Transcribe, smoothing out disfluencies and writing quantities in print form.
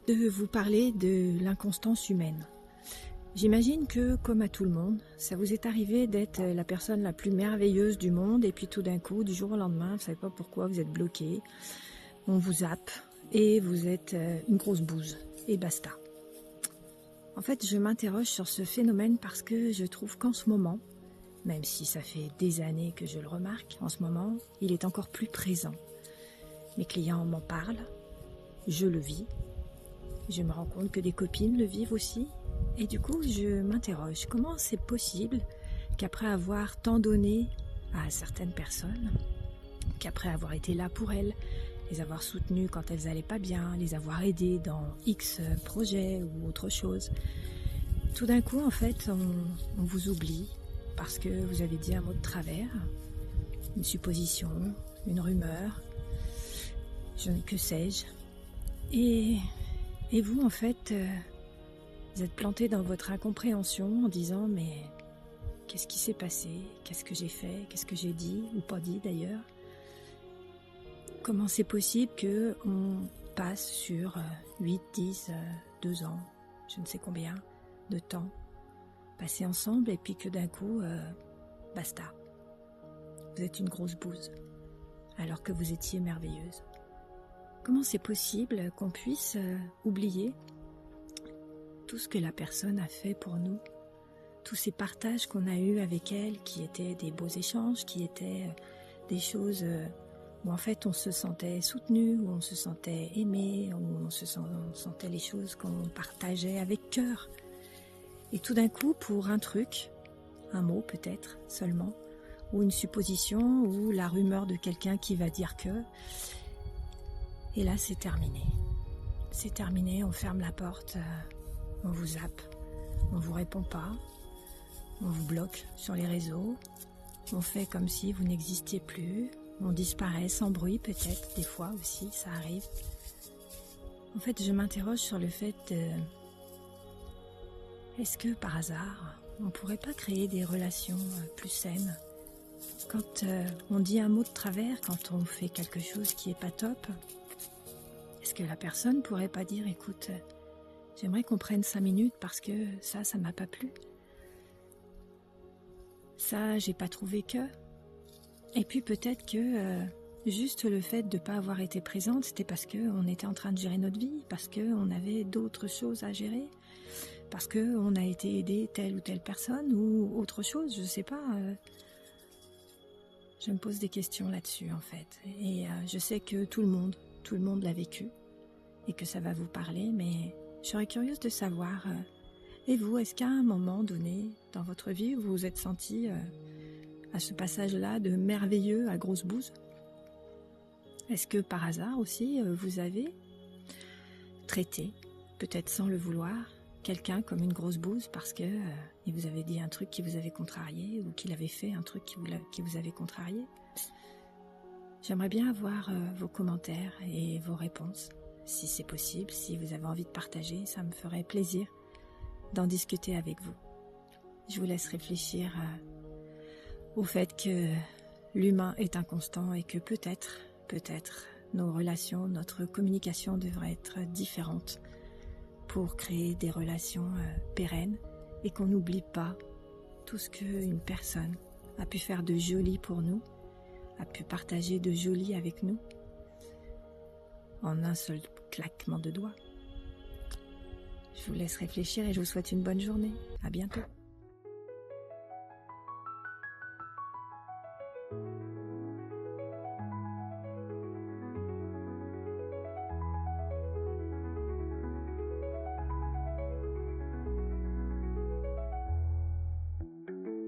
de vous parler de l'inconstance humaine. J'imagine que, comme à tout le monde, ça vous est arrivé d'être la personne la plus merveilleuse du monde et puis tout d'un coup, du jour au lendemain, vous ne savez pas pourquoi, vous êtes bloqué, on vous zappe et vous êtes une grosse bouse et basta. En fait, je m'interroge sur ce phénomène parce que je trouve qu'en ce moment, même si ça fait des années que je le remarque, en ce moment, il est encore plus présent. Mes clients m'en parlent, je le vis, je me rends compte que des copines le vivent aussi. Et du coup, je m'interroge, comment c'est possible qu'après avoir tant donné à certaines personnes, qu'après avoir été là pour elles, les avoir soutenues quand elles n'allaient pas bien, les avoir aidées dans X projets ou autre chose, tout d'un coup, en fait, on vous oublie parce que vous avez dit un mot de travers, une supposition, une rumeur, que sais-je. Et vous, en fait, vous êtes planté dans votre incompréhension en disant « mais qu'est-ce qui s'est passé? Qu'est-ce que j'ai fait? Qu'est-ce que j'ai dit? Ou pas dit d'ailleurs? Comment c'est possible qu'on passe sur 8, 10, 2 ans, je ne sais combien de temps, passer ensemble et puis que d'un coup, basta. Vous êtes une grosse bouse alors que vous étiez merveilleuse. Comment c'est possible qu'on puisse oublier tout ce que la personne a fait pour nous, tous ces partages qu'on a eus avec elle, qui étaient des beaux échanges, qui étaient des choses où en fait on se sentait soutenu, où on se sentait aimé, où on sentait les choses qu'on partageait avec cœur. Et tout d'un coup, pour un truc, un mot peut-être seulement, ou une supposition, ou la rumeur de quelqu'un qui va dire que, et là c'est terminé. C'est terminé, on ferme la porte, on vous zappe, on vous répond pas, on vous bloque sur les réseaux, on fait comme si vous n'existiez plus, on disparaît sans bruit peut-être, des fois aussi, ça arrive. En fait, je m'interroge sur le fait de... Est-ce que par hasard, on ne pourrait pas créer des relations plus saines? Quand on dit un mot de travers, quand on fait quelque chose qui n'est pas top, est-ce que la personne ne pourrait pas dire « écoute, j'aimerais qu'on prenne 5 minutes parce que ça m'a pas plu. Ça, j'ai pas trouvé que... » Et puis peut-être que juste le fait de ne pas avoir été présente, c'était parce qu'on était en train de gérer notre vie, parce qu'on avait d'autres choses à gérer, parce qu'on a été aidé telle ou telle personne ou autre chose, je sais pas. Je me pose des questions là-dessus en fait. Et je sais que tout le monde l'a vécu et que ça va vous parler, mais je serais curieuse de savoir, et vous, est-ce qu'à un moment donné dans votre vie, vous vous êtes senti à ce passage-là de merveilleux à grosse bouse? Est-ce que par hasard aussi, vous avez traité, peut-être sans le vouloir, quelqu'un comme une grosse bouse parce que il vous avait dit un truc qui vous avait contrarié ou qu'il avait fait un truc qui vous avait contrarié? J'aimerais bien avoir vos commentaires et vos réponses, si c'est possible, si vous avez envie de partager, ça me ferait plaisir d'en discuter avec vous. Je vous laisse réfléchir au fait que l'humain est inconstant et que peut-être, nos relations, notre communication devrait être différente pour créer des relations pérennes et qu'on n'oublie pas tout ce qu'une personne a pu faire de joli pour nous, a pu partager de joli avec nous en un seul claquement de doigts. Je vous laisse réfléchir et je vous souhaite une bonne journée. À bientôt.